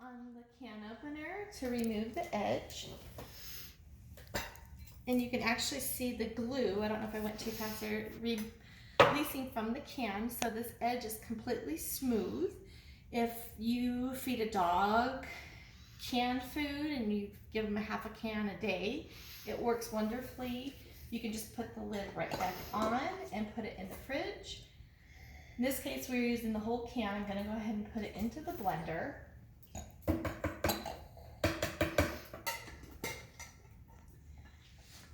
on the can opener to remove the edge. And you can actually see the glue. I don't know if I went too fast there. Releasing from the can, so this edge is completely smooth. If you feed a dog canned food and you give them a half a can a day, it works wonderfully. You can just put the lid right back on and put it in the fridge. In this case, we're using the whole can. I'm going to go ahead and put it into the blender.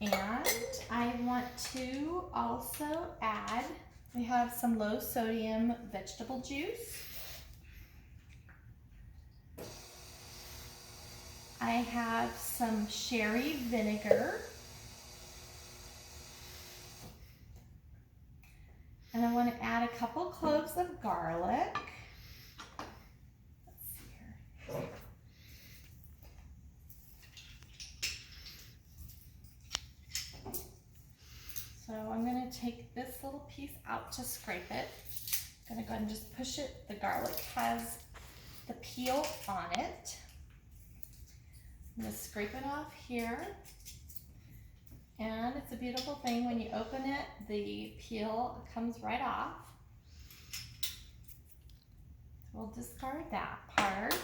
And I want to also add, we have some low sodium vegetable juice. I have some sherry vinegar. And I want to add a couple cloves of garlic. Let's see here. So I'm going to take this little piece out to scrape it. I'm going to go ahead and just push it. The garlic has the peel on it. I'm going to scrape it off here. And it's a beautiful thing. When you open it, the peel comes right off. We'll discard that part.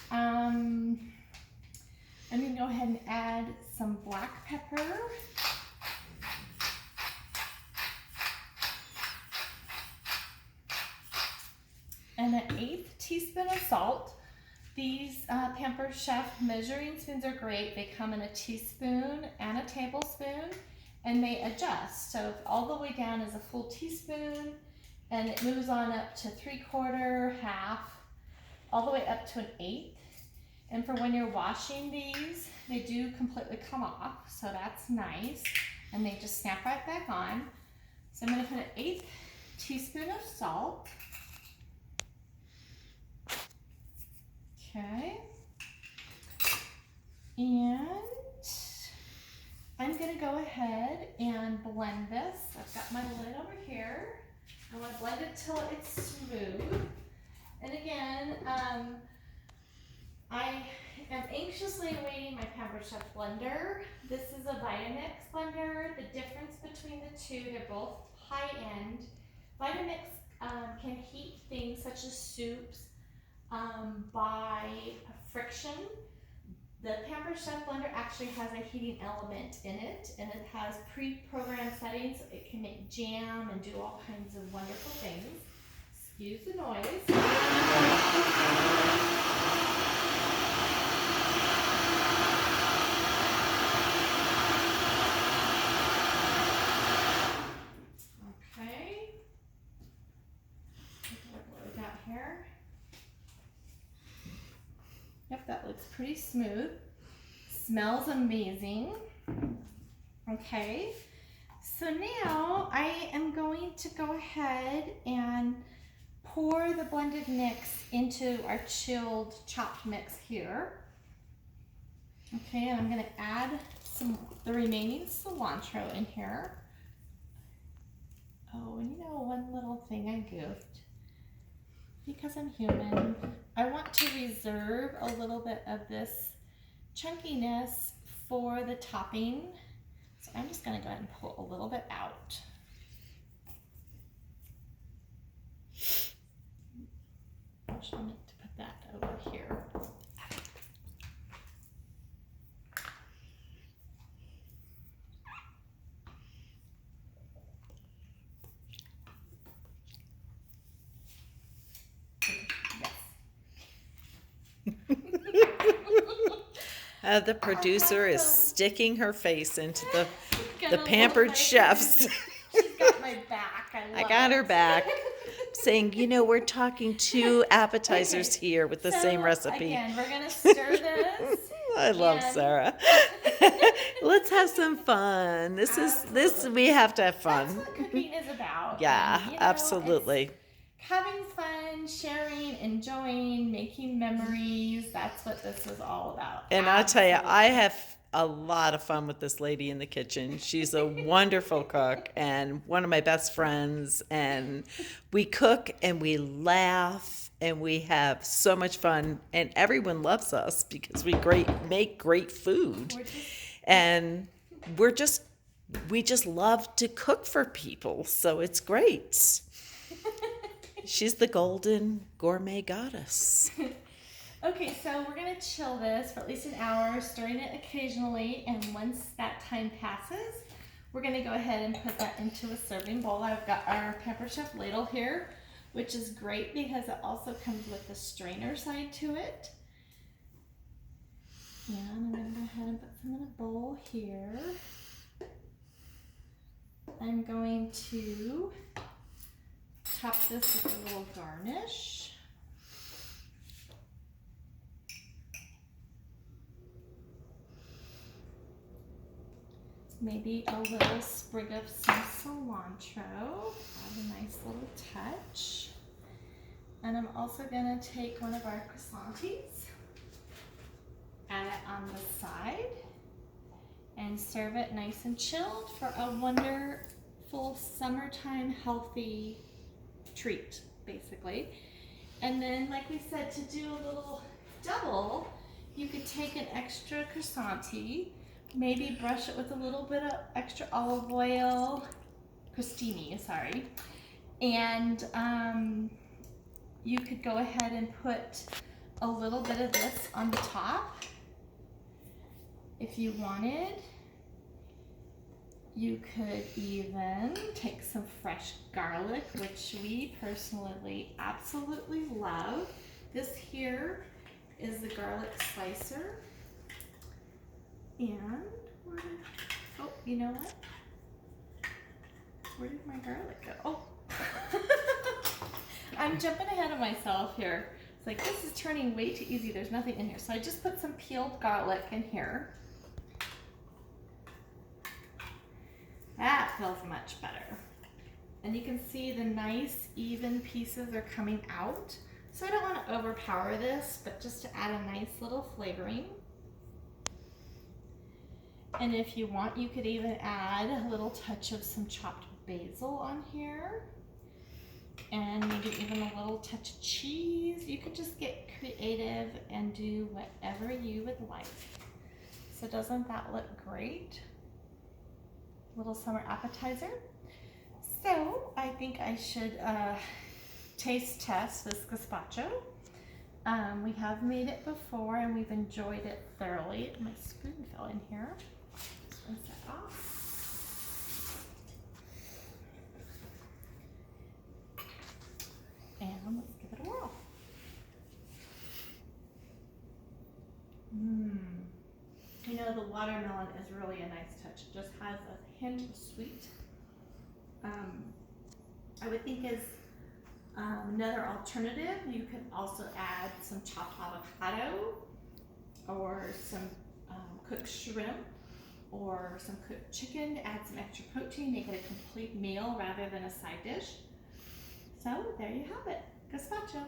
I'm going to go ahead and add some black pepper. And an 1/8 teaspoon of salt. These Pampered Chef measuring spoons are great. They come in a teaspoon and a tablespoon, and they adjust. So all the way down is a full teaspoon, and it moves on up to 3/4, half, all the way up to an 1/8. And for when you're washing these, they do completely come off, so that's nice. And they just snap right back on. So I'm going to put an 1/8 teaspoon of salt. Okay, and I'm going to go ahead and blend this. I've got my lid over here. I want to blend it till it's smooth. And again, I am anxiously awaiting my Pampered Chef blender. This is a Vitamix blender. The difference between the two, they're both high-end. Vitamix can heat things such as soups by friction. The Pampered Chef blender actually has a heating element in it, and it has pre-programmed settings. It can make jam and do all kinds of wonderful things. Excuse the noise. Okay. What we got here. Yep, that looks pretty smooth. Smells amazing. Okay, so now I am going to go ahead and pour the blended mix into our chilled chopped mix here. Okay, and I'm going to add the remaining cilantro in here. Oh, and you know, one little thing I goofed. Because I'm human, I want to reserve a little bit of this chunkiness for the topping. So I'm just going to go ahead and pull a little bit out. I'll need to put that over here. The producer is sticking her face into the Pampered Chefs. She's got my back. I got her back. Saying, you know, we're talking 2 appetizers here with the same recipe. Again, we're going to stir this. I love Sarah. Let's have some fun. This we have to have fun. That's what cooking is about. Yeah, and, absolutely. Having fun, sharing, enjoying, making memories. That's what this is all about. And I'll tell you, I have a lot of fun with this lady in the kitchen. She's a wonderful cook and one of my best friends. And we cook and we laugh and we have so much fun, and everyone loves us because we make great food, and we're just we just love to cook for people, so it's great. She's the golden gourmet goddess. Okay, so we're gonna chill this for at least an hour, stirring it occasionally, and once that time passes, we're gonna go ahead and put that into a serving bowl. I've got our Pampered Chef ladle here, which is great because it also comes with the strainer side to it. And I'm gonna go ahead and put some in a bowl here. I'm going to top this with a little garnish. Maybe a little sprig of some cilantro, add a nice little touch. And I'm also gonna take one of our croissantes, add it on the side, and serve it nice and chilled for a wonderful summertime healthy treat, basically. And then, like we said, to do a little double, you could take an extra croissant, maybe brush it with a little bit of extra olive oil, crostini, sorry, and you could go ahead and put a little bit of this on the top if you wanted. You could even take some fresh garlic, which we personally absolutely love. This here is the garlic slicer. And oh, you know what? Where did my garlic go? Oh, I'm jumping ahead of myself here. It's like, this is turning way too easy. There's nothing in here. So I just put some peeled garlic in here. That feels much better. And you can see the nice even pieces are coming out. So I don't want to overpower this, but just to add a nice little flavoring. And if you want, you could even add a little touch of some chopped basil on here. And maybe even a little touch of cheese. You could just get creative and do whatever you would like. So doesn't that look great? Little summer appetizer. So I think I should taste test this gazpacho. We have made it before and we've enjoyed it thoroughly. My spoon fell in here. Rinse that off. And let's give it a whirl. You know, the watermelon is really a nice touch. It just has a hint of sweet. I would think as another alternative, you could also add some chopped avocado or some cooked shrimp or some cooked chicken to add some extra protein, make it a complete meal rather than a side dish. So there you have it, gazpacho.